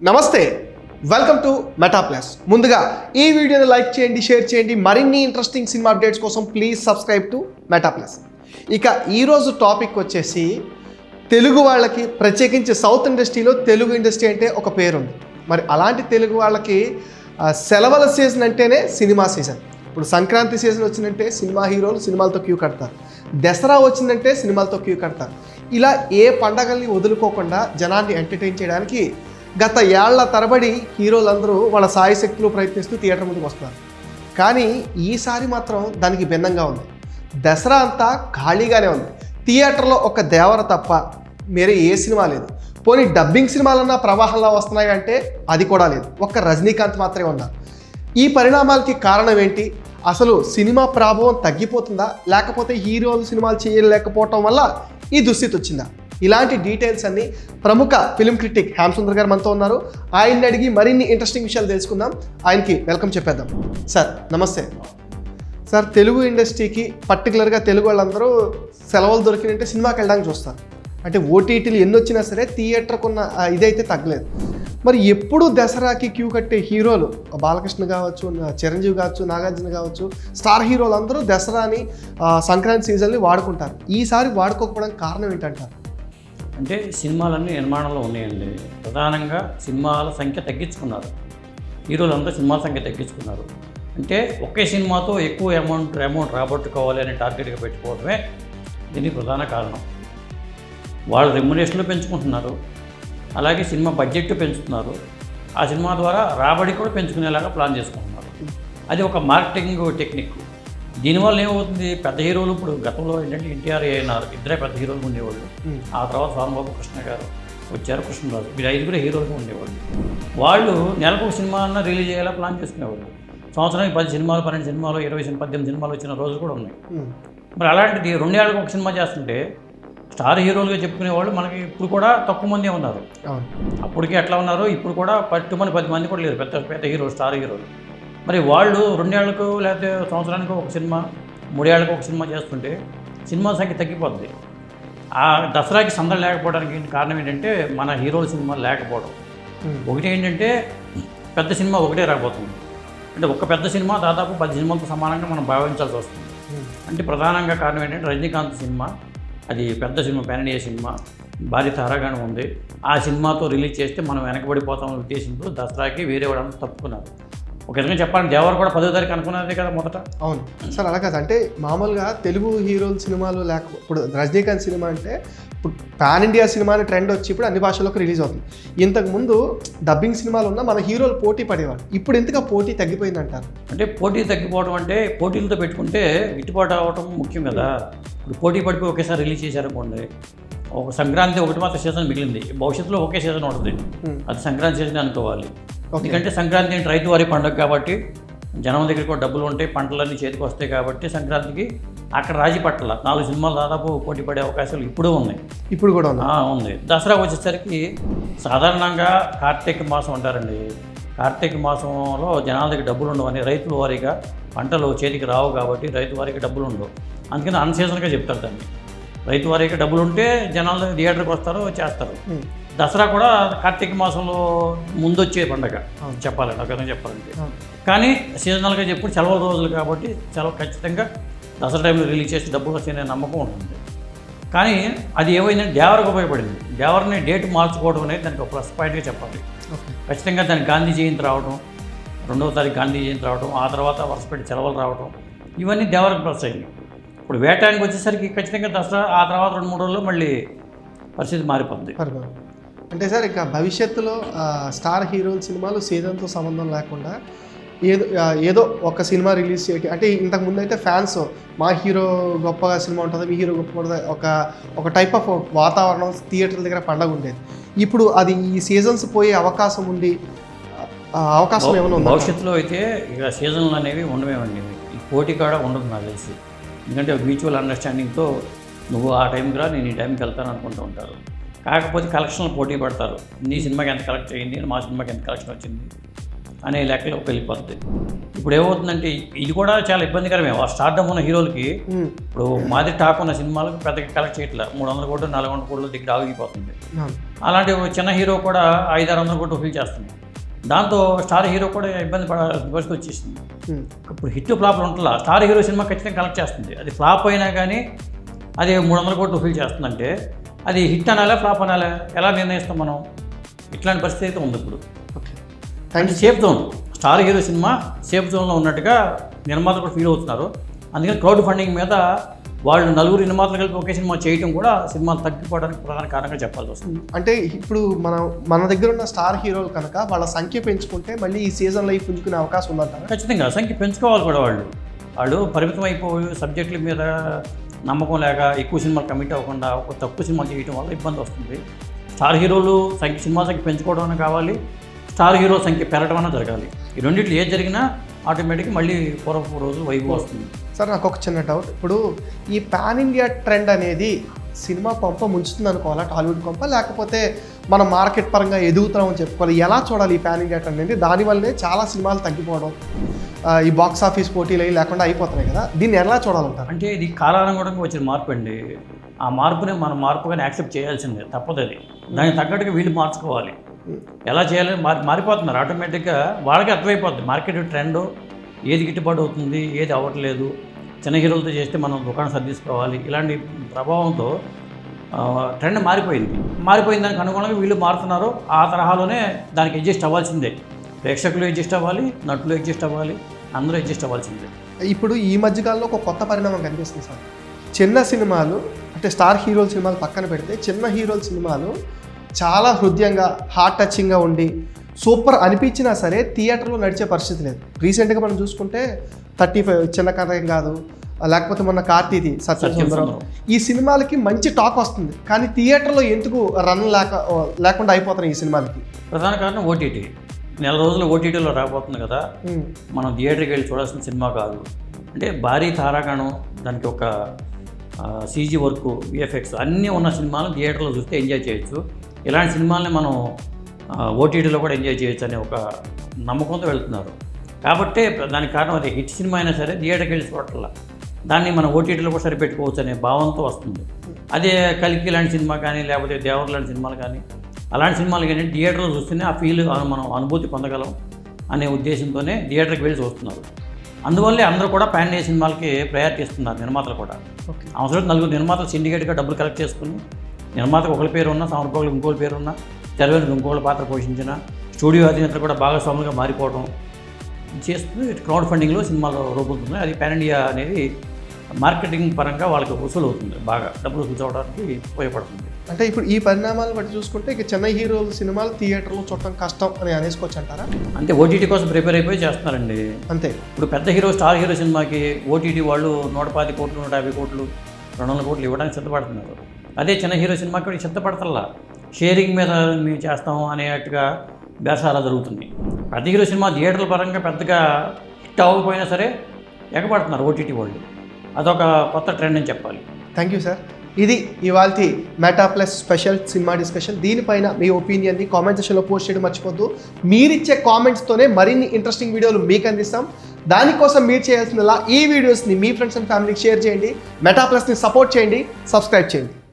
నమస్తే, welcome to meta plus. ముందుగా ఈ వీడియోని లైక్ చేయండి, షేర్ చేయండి. మరిన్ని ఇంట్రెస్టింగ్ సినిమా అప్డేట్స్ కోసం please subscribe to meta plus. ఇక ఈరోజు టాపిక్ వచ్చేసి తెలుగు వాళ్ళకి, ప్రత్యేకించి సౌత్ ఇండస్ట్రీలో తెలుగు ఇండస్ట్రీ అంటే ఒక పేరుంది. మరి అలాంటి తెలుగు వాళ్ళకి సెలవుల సీజన్ అంటేనే సినిమా సీజన్. ఇప్పుడు సంక్రాంతి సీజన్ వచ్చిందంటే సినిమా హీరోలు సినిమాలతో క్యూ కడతారు, దసరా వచ్చిందంటే సినిమాలతో క్యూ కడతారు. ఇలా ఏ పండగల్ని వదులుకోకుండా జనాన్ని ఎంటర్టైన్ చేయడానికి గత ఏళ్ల తరబడి హీరోలందరూ వాళ్ళ సాయశక్తులు ప్రయత్నిస్తూ థియేటర్ ముందుకు వస్తున్నారు. కానీ ఈసారి మాత్రం దానికి భిన్నంగా ఉంది. దసరా అంతా ఖాళీగానే ఉంది. థియేటర్లో ఒక దేవర తప్ప వేరే ఏ సినిమా లేదు. పోనీ డబ్బింగ్ సినిమాలన్నా ప్రవాహంలో వస్తున్నాయి అంటే అది కూడా లేదు. ఒక్క రజనీకాంత్ మాత్రమే ఉన్నారు. ఈ పరిణామాలకి కారణం ఏంటి? అసలు సినిమా ప్రభావం తగ్గిపోతుందా, లేకపోతే హీరోలు సినిమాలు చేయలేకపోవటం వల్ల ఈ దుస్థితి వచ్చిందా? ఇలాంటి డీటెయిల్స్ అన్ని ప్రముఖ ఫిల్మ్ క్రిటిక్ హ్యామ్ సుందర్ గారు మనతో ఉన్నారు. ఆయన్ని అడిగి మరిన్ని ఇంట్రెస్టింగ్ విషయాలు తెలుసుకుందాం. ఆయనకి వెల్కమ్ చెప్పేద్దాం. సార్ నమస్తే. సార్, తెలుగు ఇండస్ట్రీకి పర్టికులర్గా తెలుగు వాళ్ళందరూ సెలవులు దొరికినంటే సినిమాకి వెళ్ళడానికి చూస్తారు. అంటే ఓటీటీలు ఎన్ని వచ్చినా సరే థియేటర్కు ఉన్న ఇదైతే తగ్గలేదు. మరి ఎప్పుడు దసరాకి క్యూ కట్టే హీరోలు బాలకృష్ణ కావచ్చు, చిరంజీవి కావచ్చు, నాగార్జున కావచ్చు, స్టార్ హీరోలు అందరూ దసరాని, సంక్రాంతి సీజన్ని వాడుకుంటారు. ఈసారి వాడుకోకపోవడానికి కారణం ఏంటంటారు? అంటే సినిమాలన్నీ నిర్మాణంలో ఉన్నాయండి. ప్రధానంగా సినిమాల సంఖ్య తగ్గించుకున్నారు. హీరోలంతా సినిమాల సంఖ్య తగ్గించుకున్నారు. అంటే ఒకే సినిమాతో ఎక్కువ అమౌంట్ రాబట్టుకోవాలి అనే టార్గెట్గా పెట్టుకోవడమే దీనికి ప్రధాన కారణం. వాళ్ళు రెమ్యునరేషన్లు పెంచుకుంటున్నారు, అలాగే సినిమా బడ్జెట్ పెంచుతున్నారు. ఆ సినిమా ద్వారా రాబడి కూడా పెంచుకునేలాగా ప్లాన్ చేసుకుంటున్నారు. అది ఒక మార్కెటింగ్ టెక్నిక్. దీనివల్ల ఏమవుతుంది, పెద్ద హీరోలు ఇప్పుడు గతంలో ఏంటంటే ఎన్టీఆర్ అయినారు, ఇద్దరే పెద్ద హీరోలు ఉండేవాళ్ళు. ఆ తర్వాత స్వామిబాబు కృష్ణ గారు వచ్చారు, కృష్ణరాజు, వీళ్ళు ఐదుగురే హీరోలుగా ఉండేవాళ్ళు. వాళ్ళు నెలకు ఒక సినిమా అన్న రిలీజ్ అయ్యేలా ప్లాన్ చేసుకునేవాళ్ళు. సంవత్సరానికి 10 సినిమాలు, 12 సినిమాలు, 20, 18 సినిమాలు వచ్చిన రోజులు కూడా ఉన్నాయి. మరి అలాంటిది 2 ఏళ్ళకి ఒక సినిమా చేస్తుంటే స్టార్ హీరోలుగా చెప్పుకునేవాళ్ళు మనకి ఇప్పుడు కూడా తక్కువ మందే ఉన్నారు. అప్పటికి ఎట్లా ఉన్నారు, ఇప్పుడు కూడా 10 మంది కూడా లేరు పెద్ద పెద్ద హీరోలు, స్టార్ హీరోలు. మరి వాళ్ళు 2 ఏళ్లకు లేకపోతే సంవత్సరానికి ఒక సినిమా, 3 ఏళ్ళకు ఒక సినిమా చేస్తుంటే సినిమా సంఖ్య తగ్గిపోద్ది. ఆ దసరాకి సందడి లేకపోవడానికి కారణం ఏంటంటే మన హీరోల సినిమా లేకపోవడం. ఒకటి ఏంటంటే పెద్ద సినిమా ఒకటే రాబోతుంది. అంటే ఒక పెద్ద సినిమా దాదాపు 10 సినిమాలతో సమానంగా మనం భావించాల్సి వస్తుంది. అంటే ప్రధానంగా కారణం ఏంటంటే రజనీకాంత్ సినిమా, అది పెద్ద సినిమా, పాన్ ఇండియా సినిమా, భారీ తారాగానే ఉంది. ఆ సినిమాతో రిలీజ్ చేస్తే మనం వెనకబడిపోతామనే ఉద్దేశంతో దసరాకి వేరే వాళ్ళంతా తప్పుకున్నారు. ఒక విధంగా చెప్పాలంటే దేవర్ కూడా 10వ తారీఖు అనుకున్నదే కదా మొదట. అవును సార్, అలా కాదు. అంటే మామూలుగా తెలుగు హీరోల సినిమాలు ఇప్పుడు రజనీకాంత్ సినిమా అంటే ఇప్పుడు పాన్ ఇండియా సినిమా అనే ట్రెండ్ వచ్చి ఇప్పుడు అన్ని భాషల్లోకి రిలీజ్ అవుతుంది. ఇంతకుముందు డబ్బింగ్ సినిమాలు ఉన్నా మన హీరోలు పోటీ పడేవాళ్ళు. ఇప్పుడు ఎందుకు పోటీ తగ్గిపోయిందంటారు? అంటే పోటీ తగ్గిపోవడం అంటే పోటీలతో పెట్టుకుంటే గిట్టుబాటు అవ్వడం ముఖ్యం కదా. ఇప్పుడు పోటీ పడిపోయి ఒకేసారి రిలీజ్ చేశారనుకోండి, ఒక సంక్రాంతి ఒకటి మాత్రం సీజన్ మిగిలింది, భవిష్యత్తులో ఒకే సీజన్ ఉంటుంది, అది సంక్రాంతి సీజన్ అనుకోవాలి. ఎందుకంటే సంక్రాంతి అంటే రైతు వారి పండుగ కాబట్టి జనం దగ్గర కూడా డబ్బులు ఉంటాయి, పంటలన్నీ చేతికి వస్తాయి కాబట్టి సంక్రాంతికి అక్కడ రాజీ పట్ల 4 సినిమాలు దాదాపు పోటీ పడే అవకాశాలు ఇప్పుడు ఉన్నాయి. ఇప్పుడు కూడా ఉంది. దసరా వచ్చేసరికి సాధారణంగా కార్తీక మాసం అంటారండి. కార్తీక మాసంలో జనాల దగ్గర డబ్బులు ఉండవు అని, రైతుల వారీగా పంటలు చేతికి రావు కాబట్టి రైతు వారికి డబ్బులు ఉండవు. అందుకని అన్సీజన్గా చెప్తారు దాన్ని. రైతు వారికి డబ్బులు ఉంటే జనాలు థియేటర్కి వస్తారు, చేస్తారు. దసరా కూడా కార్తీక మాసంలో ముందు వచ్చే పండుగ చెప్పాలండి, ఒక విధంగా చెప్పాలంటే. కానీ సీజనల్గా చెప్పుడు సెలవు రోజులు కాబట్టి సెలవు ఖచ్చితంగా దసరా టైంలో రిలీజ్ చేసి డబ్బులు వచ్చే నమ్మకం ఉంటుంది. కానీ అది ఏమైందంటే దేవరకు ఉపయోగపడింది. దేవరని డేట్ మార్చుకోవడం అనేది దానికి ఒక ప్లస్ పాయింట్గా చెప్పాలి. ఖచ్చితంగా దానికి గాంధీ జయంతి రావడం, 2వ తారీఖు గాంధీ జయంతి రావడం, ఆ తర్వాత వరుసపెట్టి సెలవులు రావడం, ఇవన్నీ దేవరకు ప్లస్ అయింది. ఇప్పుడు వేటానికి వచ్చేసరికి ఖచ్చితంగా దసరా, ఆ తర్వాత 2-3 రోజుల్లో మళ్ళీ పరిస్థితి మారిపోతుంది. అంటే సార్, ఇక భవిష్యత్తులో స్టార్ హీరోల సినిమాలు సీజన్తో సంబంధం లేకుండా ఏదో ఒక సినిమా రిలీజ్ చేయడం, అంటే ఇంతకుముందు అయితే ఫ్యాన్స్ మా హీరో గొప్పగా సినిమా ఉంటుంది, మీ హీరో గొప్ప ఉంటుంది, ఒక టైప్ ఆఫ్ వాతావరణం థియేటర్ల దగ్గర పండగ ఉండేది. ఇప్పుడు అది ఈ సీజన్స్ పోయే అవకాశం ఉంది, అవకాశం ఏమైనా ఉంది భవిష్యత్తులో? అయితే ఇక సీజన్లు అనేవి ఉండవేమండి, ఈ పోటీ కూడా ఉండదు నాకు తెలిసి. ఎందుకంటే మ్యూచువల్ అండర్స్టాండింగ్తో నువ్వు ఆ టైంకి రా, నేను ఈ టైంకి వెళ్తాను అనుకుంటూ ఉంటారు. కాకపోతే కలెక్షన్లు పోటీ పడతారు. నీ సినిమాకి ఎంత కలెక్ట్ అయ్యింది, మా సినిమాకి ఎంత కలెక్షన్ వచ్చింది, అనే లెక్కలోకి వెళ్ళిపోతుంది. ఇప్పుడు ఏమవుతుందంటే ఇది కూడా చాలా ఇబ్బందికరమే. ఆ స్టార్డమ్ ఉన్న హీరోలకి ఇప్పుడు మాది టాక్ ఉన్న సినిమాలకు పెద్దగా కలెక్ట్ చేయట్లేదు. 300 కోట్లు 400 కోట్ల దగ్గర ఆగిపోతుంది. అలాంటి ఒక చిన్న హీరో కూడా 500-600 కోట్లు ఫీల్ చేస్తుంది. దాంతో స్టార్ హీరో కూడా ఇబ్బంది పడాల్సిన పరిస్థితి వచ్చేసింది. ఇప్పుడు హిట్ ఫ్లాప్లు ఉంటుందా, స్టార్ హీరో సినిమా ఖచ్చితంగా కలెక్ట్ చేస్తుంది. అది ఫ్లాప్ అయినా కానీ అది 300 కోట్లు ఫీల్ చేస్తుందంటే అది హిట్ అనాలా ఫ్లాప్ అనాలా ఎలా నిర్ణయిస్తాం మనం? ఇట్లాంటి పరిస్థితి అయితే ఉంది ఇప్పుడు. And safe zone, star hero cinema safe జోన్లో ఉన్నట్టుగా నిర్మాతలు కూడా ఫీల్ అవుతున్నారు. అందుకని క్రౌడ్ ఫండింగ్ మీద వాళ్ళు నలుగురు నిర్మాతలు కలిపి ఒకే సినిమా చేయడం కూడా సినిమాలు తగ్గిపోవడానికి ప్రధాన కారణంగా చెప్పాల్సి వస్తుంది. అంటే ఇప్పుడు మన దగ్గర ఉన్న స్టార్ హీరోలు కనుక వాళ్ళ సంఖ్య పెంచుకుంటే మళ్ళీ ఈ సీజన్లో పుంజుకునే అవకాశం ఉందంటారా? ఖచ్చితంగా సంఖ్య పెంచుకోవాలి కూడా. వాళ్ళు పరిమితం అయిపోయి సబ్జెక్టుల మీద నమ్మకం లేక ఎక్కువ సినిమాలు కమిట్ అవ్వకుండా ఒక తక్కువ సినిమా చేయడం వల్ల ఇబ్బంది వస్తుంది. స్టార్ హీరోలు సినిమా సంఖ్య పెంచుకోవడం కావాలి, స్టార్ హీరో సంఖ్య పెరగడం జరగాలి. ఈ రెండింటిలో ఏది జరిగినా ఆటోమేటిక్గా మళ్ళీ పూర్వపు రోజు వైభవం వస్తుంది. సార్ నాకు ఒక చిన్న డౌట్, ఇప్పుడు ఈ పాన్ ఇండియా ట్రెండ్ అనేది సినిమా కొంప ముంచుతుంది అనుకోవాలా, టాలీవుడ్ కొంప, లేకపోతే మనం మార్కెట్ పరంగా ఎదుగుతామని చెప్పుకోవాలి? ఎలా చూడాలి ఈ పాన్ ఇండియా ట్రెండ్ అనేది? దానివల్లనే చాలా సినిమాలు తగ్గిపోవడం, ఈ బాక్స్ ఆఫీస్ పోటీలు అవి లేకుండా అయిపోతున్నాయి కదా, దీన్ని ఎలా చూడాలంటారు? అంటే ఇది కాలానుగుణంగా వచ్చిన మార్పు అండి. ఆ మార్పుని మనం మార్పుగానే యాక్సెప్ట్ చేయాల్సిందే, తప్పదు. అది దానికి తగ్గట్టుగా వీళ్ళు మార్చుకోవాలి. ఎలా చేయాలని మారిపోతున్నారు ఆటోమేటిక్గా. వాళ్ళకి అర్థమైపోతుంది మార్కెట్ ట్రెండ్, ఏది గిట్టుబాటు అవుతుంది, ఏది అవ్వట్లేదు. చిన్న హీరోలతో చేస్తే మనం దుకాణం సర్దిసుకోవాలి. ఇలాంటి ప్రభావంతో ట్రెండ్ మారిపోయింది. దానికి అనుగుణంగా వీళ్ళు మారుతున్నారు. ఆ తరహాలోనే దానికి అడ్జస్ట్ అవ్వాల్సిందే. ప్రేక్షకులు అడ్జస్ట్ అవ్వాలి, నటులు అడ్జస్ట్ అవ్వాలి, అందరూ అడ్జస్ట్ అవ్వాల్సిందే. ఇప్పుడు ఈ మధ్యకాలంలో ఒక కొత్త పరిణామం కనిపిస్తుంది సార్. చిన్న సినిమాలు అంటే స్టార్ హీరోల సినిమాలు పక్కన పెడితే చిన్న హీరోల సినిమాలు చాలా హృదయంగా హార్ట్ టచింగ్గా ఉండి సూపర్ అనిపించినా సరే థియేటర్లో నడిచే పరిస్థితి లేదు. రీసెంట్గా మనం చూసుకుంటే 35 చిన్న కథ ఏం కాదు, లేకపోతే మొన్న కార్తీది సత్యసుందరం, ఈ సినిమాలకి మంచి టాక్ వస్తుంది, కానీ థియేటర్లో ఎందుకు రన్ లేకుండా అయిపోతున్నాయి ఈ సినిమాలకి? ప్రధాన కారణం ఓటీటీ. నెల రోజులు ఓటీటీలో రాబోతుంది కదా, మనం థియేటర్కి వెళ్ళి చూడాల్సిన సినిమా కాదు. అంటే భారీ తారాగణం, దానికి ఒక సీజీ వర్క్, విఎఫ్ఎక్స్ అన్నీ ఉన్న సినిమాలు థియేటర్లో చూస్తే ఎంజాయ్ చేయొచ్చు. ఇలాంటి సినిమాలని మనం ఓటీటీలో కూడా ఎంజాయ్ చేయొచ్చు అనే ఒక నమ్మకంతో వెళ్తున్నారు. కాబట్టి దానికి కారణం అది. హిట్ సినిమా అయినా సరే థియేటర్కి వెళ్ళి చూడాల, దాన్ని మనం ఓటీటీలో కూడా సరిపెట్టుకోవచ్చు అనే భావంతో వస్తుంది. అదే కలికి లాంటి సినిమా కానీ, లేకపోతే దేవర్ లాంటి సినిమాలు కానీ, అలాంటి సినిమాలు కానీ థియేటర్లో చూస్తేనే ఆ ఫీల్ మనం అనుభూతి పొందగలం అనే ఉద్దేశంతోనే థియేటర్కి వెళ్ళి చూస్తున్నారు. అందువల్లే అందరూ కూడా పాన్ ఇండియా సినిమాలకి ప్రయారిటీ ఇస్తున్నారు, నిర్మాతలు కూడా. అవసరం నలుగురు నిర్మాతలు సిండికేట్గా డబ్బులు కలెక్ట్ చేసుకుని, నిర్మాతకు ఒకరి పేరు ఉన్నా, సమర్పకులకు ఇంకోటి పేరు ఉన్నా, తెర వెనుక ఇంకోటి పాత్ర పోషించిన, స్టూడియో అధినేతలు కూడా భాగస్వాములుగా మారిపోవడం చేస్తూ క్రౌడ్ ఫండింగ్లో సినిమాలు రూపొందుతున్నాయి. అది పాన్ ఇండియా అనేది మార్కెటింగ్ పరంగా వాళ్ళకి వసూలు అవుతుంది, బాగా డబ్బులు వసూలు అవడానికి ఉపయోగపడుతుంది. అంటే ఇప్పుడు ఈ పరిణామాలు బట్టి చూసుకుంటే ఇక చిన్న హీరోల సినిమాలు థియేటర్లో చూడటం కష్టం అని అనేసుకోవచ్చు అంటారా? అంటే ఓటీటీ కోసం ప్రిపేర్ అయిపోయి చేస్తున్నారండి అంతే. ఇప్పుడు పెద్ద హీరో, స్టార్ హీరో సినిమాకి ఓటీటీ వాళ్ళు 110 కోట్లు, 150 కోట్లు, 200 కోట్లు ఇవ్వడానికి సిద్ధపడుతున్నారు. అదే చిన్న హీరో సినిమాకి కూడా సిద్ధపడతల్లా, షేరింగ్ మీద మేము చేస్తాం అనేట్టుగా బేసారా జరుగుతుంది. పెద్ద హీరో సినిమా థియేటర్ల పరంగా పెద్దగా హిట్ అవ్వకపోయినా సరే ఎగబడుతున్నారు ఓటీటీ వాళ్ళు. అదొక కొత్త ట్రెండ్ అని చెప్పాలి. Thank you sir. ఇది ఇవాల్టి meta plus special cinema discussion. దీనిపైన మీ ఒపీనియన్ని కామెంట్ సెక్షన్లో పోస్ట్ చేయడం మర్చిపోద్దు. మీరిచ్చే కామెంట్స్తోనే మరిన్ని ఇంట్రెస్టింగ్ వీడియోలు మీకు అందిస్తాం. దానికోసం మీరు చేయాల్సిందలా ఈ వీడియోస్ని మీ ఫ్రెండ్స్ అండ్ ఫ్యామిలీకి షేర్ చేయండి, మెటా ప్లస్ని సపోర్ట్ చేయండి, సబ్స్క్రైబ్ చేయండి.